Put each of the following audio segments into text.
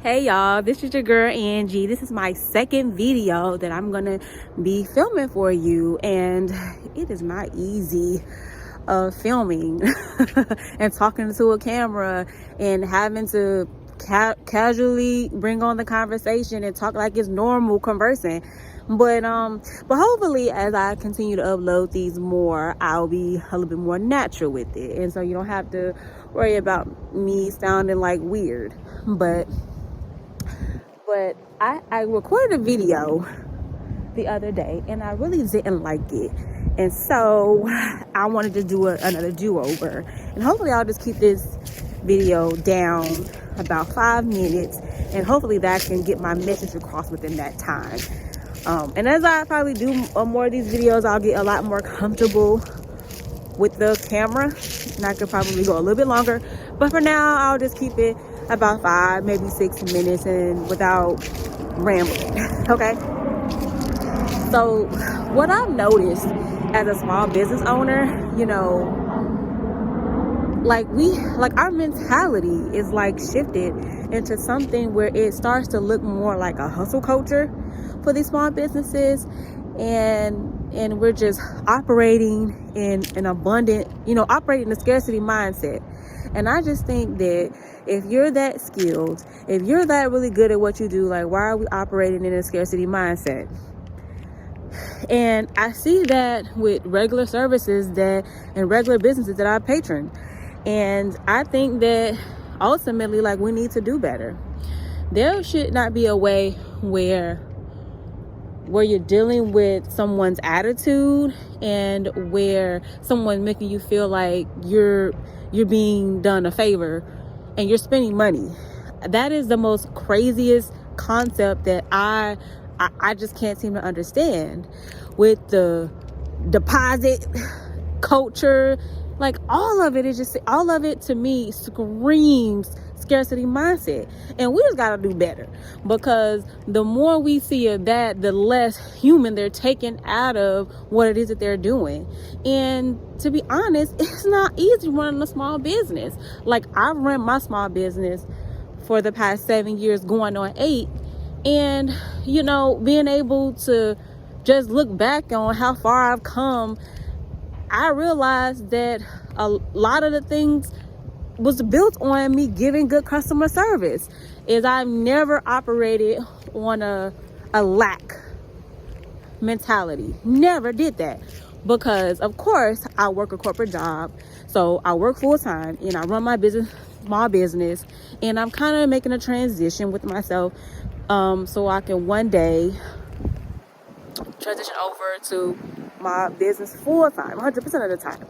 Hey y'all, this is your girl Angie. This is my second video that I'm gonna be filming for you, and it is not easy filming and talking to a camera and having to casually bring on the conversation and talk like it's normal conversing. But hopefully as I continue to upload these more, I'll be a little bit more natural with it, and so you don't have to worry about me sounding like weird. But I recorded a video the other day and I really didn't like it, and so I wanted to do another do-over, and hopefully I'll just keep this video down about 5 minutes, and hopefully that can get my message across within that time. And as I probably do more of these videos, I'll get a lot more comfortable with the camera, and I could probably go a little bit longer, but for now I'll just keep it about 5, maybe 6 minutes, and without rambling. Okay, so what I've noticed as a small business owner, like our mentality is like shifted into something where it starts to look more like a hustle culture for these small businesses, and we're just operating in an abundant, operating the scarcity mindset. And I just think that if you're that skilled, if you're that really good at what you do, like, why are we operating in a scarcity mindset? And I see that with regular services and regular businesses that I patron. And I think that ultimately, like, we need to do better. There should not be a way where you're dealing with someone's attitude and where someone's making you feel like you're being done a favor and you're spending money. That is the most craziest concept that I just can't seem to understand. With the deposit culture, like, all of it to me screams scarcity mindset, and we just gotta do better, because the more we see of that, the less human they're taking out of what it is that they're doing. And to be honest, it's not easy running a small business. Like, I've run my small business for the past 7 years, going on 8, and being able to just look back on how far I've come, I realized that a lot of the things was built on me giving good customer service. Is I've never operated on a lack mentality. Never did that, because of course I work a corporate job, so I work full-time and I run my small business, and I'm kind of making a transition with myself, so I can one day transition over to my business full-time 100% of the time.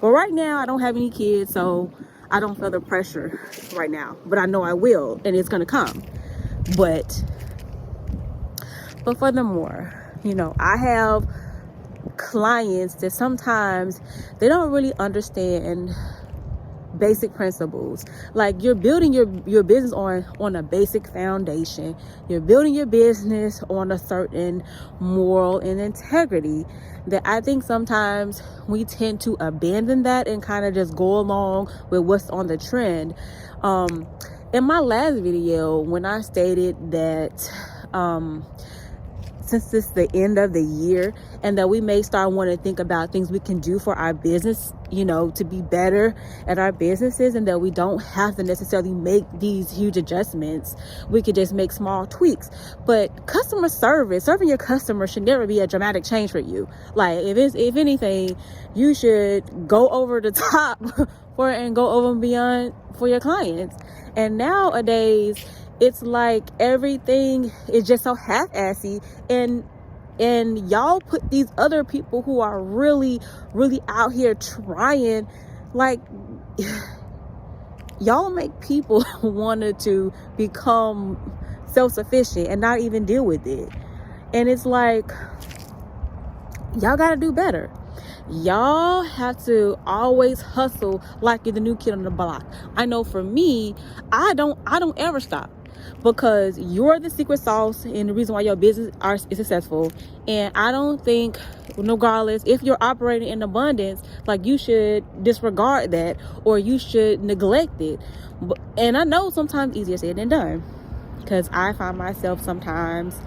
But right now I don't have any kids, so I don't feel the pressure right now, but I know I will, and it's gonna come. But furthermore, I have clients that sometimes they don't really understand basic principles. Like, you're building your business on a basic foundation. You're building your business on a certain moral and integrity that I think sometimes we tend to abandon that and kind of just go along with what's on the trend. In my last video, when I stated that since it's the end of the year, and that we may start wanting to think about things we can do for our business, to be better at our businesses, and that we don't have to necessarily make these huge adjustments. We could just make small tweaks. But customer service, serving your customers, should never be a dramatic change for you. Like, if anything, you should go over the top for it and go over and beyond for your clients. And nowadays, it's like everything is just so half-assy, and y'all put these other people who are really, really out here trying, like, y'all make people wanted to become self-sufficient and not even deal with it. And it's like, y'all gotta do better. Y'all have to always hustle like you're the new kid on the block. I know for me, I don't ever stop, because you're the secret sauce and the reason why your business is successful. And I don't think, regardless if you're operating in abundance, like, you should disregard that or you should neglect it. And I know sometimes easier said than done. because I find myself sometimes,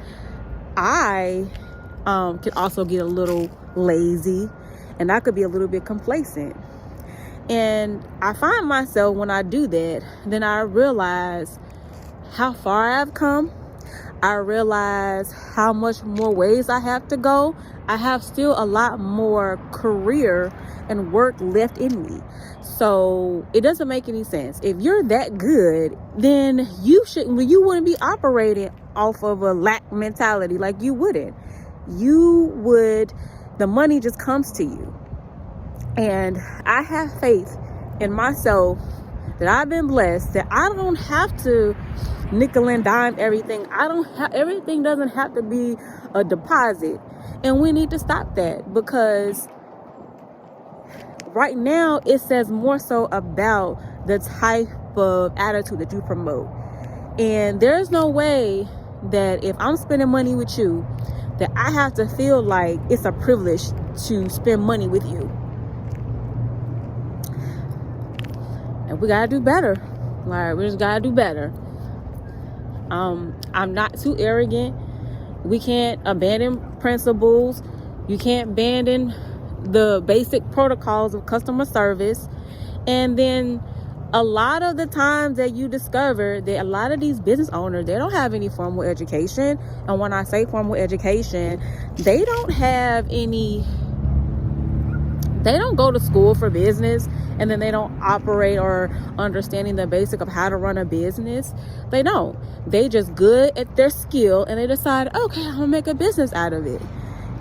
I can also get a little lazy, and I could be a little bit complacent. And I find myself, when I do that, then I realize how far I've come. I realize how much more ways I have to go. I have still a lot more career and work left in me. So it doesn't make any sense. If you're that good, then you wouldn't be operating off of a lack mentality. Like, you wouldn't. You would, the money just comes to you. And I have faith in myself that I've been blessed, that I don't have to nickel and dime everything. Everything doesn't have to be a deposit. And we need to stop that, because right now it says more so about the type of attitude that you promote. And there's no way that if I'm spending money with you, that I have to feel like it's a privilege to spend money with you. And we gotta do better. Like, we just gotta do better. I'm not too arrogant. We can't abandon principles. You can't abandon the basic protocols of customer service. And then a lot of the times that you discover that a lot of these business owners, they don't have any formal education. And when I say formal education, they don't go to school for business, and then they don't operate or understanding the basic of how to run a business. They don't. They just good at their skill, and they decide, okay, I'm gonna make a business out of it.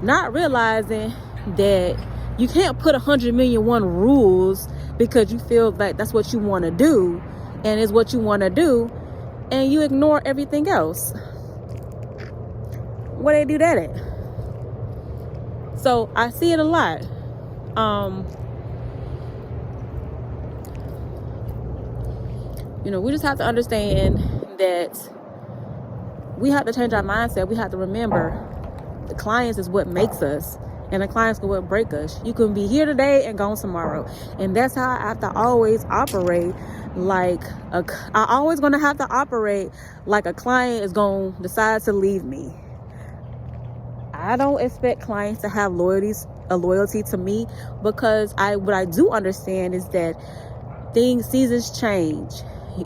Not realizing that you can't put 100,000,001 rules because you feel like that's what you want to do, and is what you want to do, and you ignore everything else. Where they do that at? So I see it a lot. We just have to understand that we have to change our mindset. We have to remember the clients is what makes us, and the clients are what break us. You can be here today and gone tomorrow. And that's how I have to always operate. I always going to have to operate like a client is going to decide to leave me. I don't expect clients to have loyalty to me, because what I do understand is that seasons change.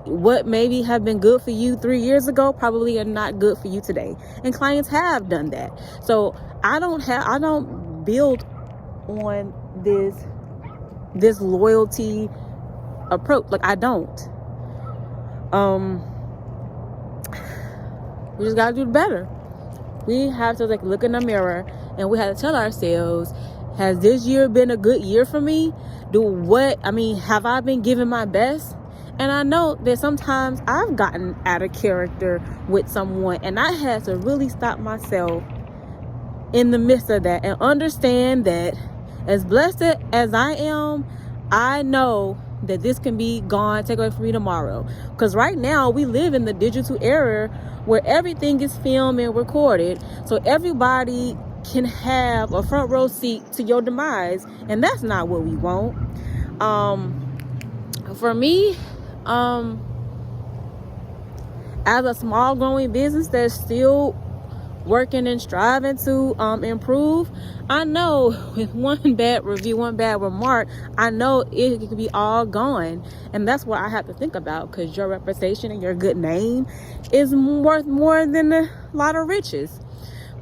What maybe have been good for you 3 years ago probably are not good for you today, and clients have done that. So I don't build on this loyalty approach. Like, I don't. We just gotta do better. We have to look in the mirror, and we have to tell ourselves, has this year been a good year for me? Have I been giving my best? And I know that sometimes I've gotten out of character with someone, and I had to really stop myself in the midst of that and understand that as blessed as I am, I know that this can be gone, take away from me tomorrow. Because right now we live in the digital era where everything is filmed and recorded, so everybody can have a front row seat to your demise, and that's not what we want. For me, as a small growing business that's still working and striving to improve, I know with one bad review, one bad remark, I know it could be all gone. And that's what I have to think about, because your reputation and your good name is worth more than a lot of riches.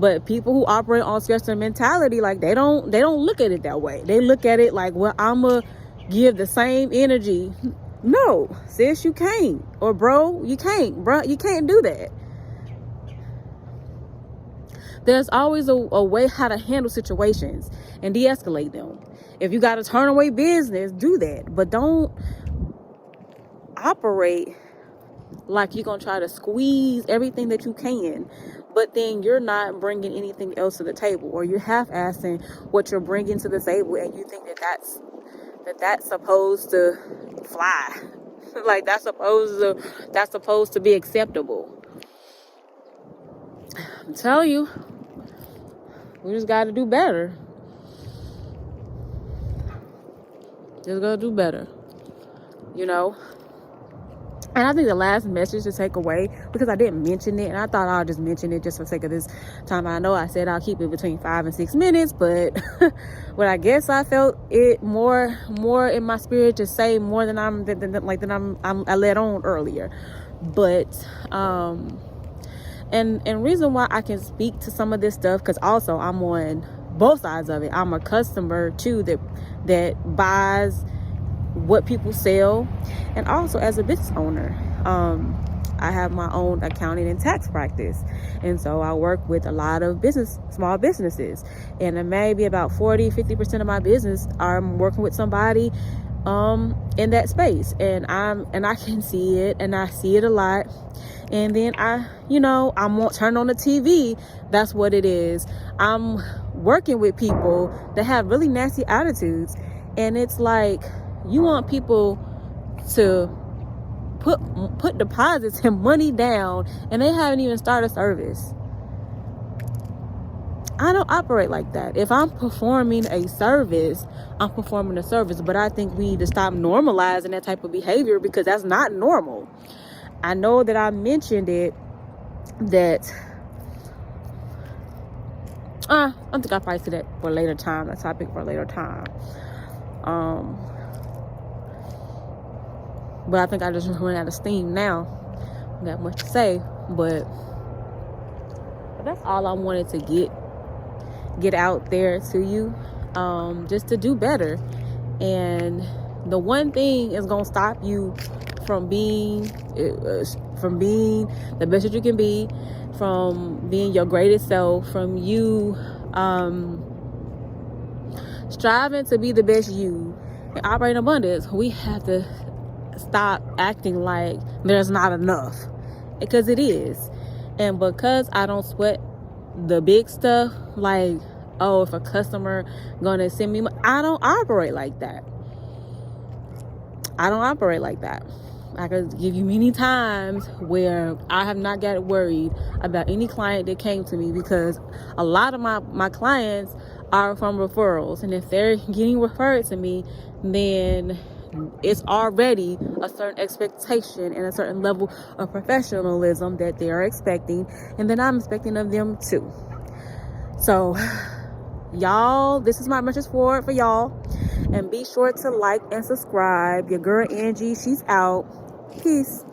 But people who operate on scarcity mentality, like, they don't look at it that way. They look at it like, well, I'ma give the same energy. No, sis, you can't. Or bro, you can't. Bro, you can't do that. There's always a way how to handle situations and de-escalate them. If you got to turn away business, do that. But don't operate like you're going to try to squeeze everything that you can, but then you're not bringing anything else to the table, or you're half-assing what you're bringing to the table, and you think that's supposed to fly. Like, that's supposed to be acceptable. I'm telling you, we just got to do better. Just got to do better. And I think the last message to take away, because I didn't mention it, and I thought I'll just mention it just for the sake of this time. I know I said I'll keep it between 5 and 6 minutes, but but I guess I felt it more in my spirit to say more than I let on earlier. But and reason why I can speak to some of this stuff, because also I'm on both sides of it. I'm a customer too that buys what people sell, and also as a business owner, I have my own accounting and tax practice, and so I work with a lot of small businesses, and maybe about 40-50% of my business I'm working with somebody in that space, and I can see it, and I see it a lot. And then I won't turn on the TV. That's what it is. I'm working with people that have really nasty attitudes, and it's like, you want people to put deposits and money down, and they haven't even started service. I don't operate like that. If I'm performing a service, I'm performing a service. But I think we need to stop normalizing that type of behavior, because that's not normal. I know that I mentioned it, that I think I'll probably say that for a later time, a topic for a later time. But I think I just run out of steam now. Not much to say, but that's all I wanted to get out there to you, just to do better. And the one thing is gonna stop you from being the best that you can be, from being your greatest self, from you striving to be the best you and operate in abundance. We have to stop acting like there's not enough, because it is. And because I don't sweat the big stuff, like, oh, if a customer gonna send me money, I don't operate like that. I could give you many times where I have not got worried about any client that came to me, because a lot of my clients are from referrals, and if they're getting referred to me, then it's already a certain expectation and a certain level of professionalism that they are expecting, and then I'm expecting of them too. So y'all, this is my message for y'all, and be sure to like and subscribe. Your girl Angie, she's out. Peace.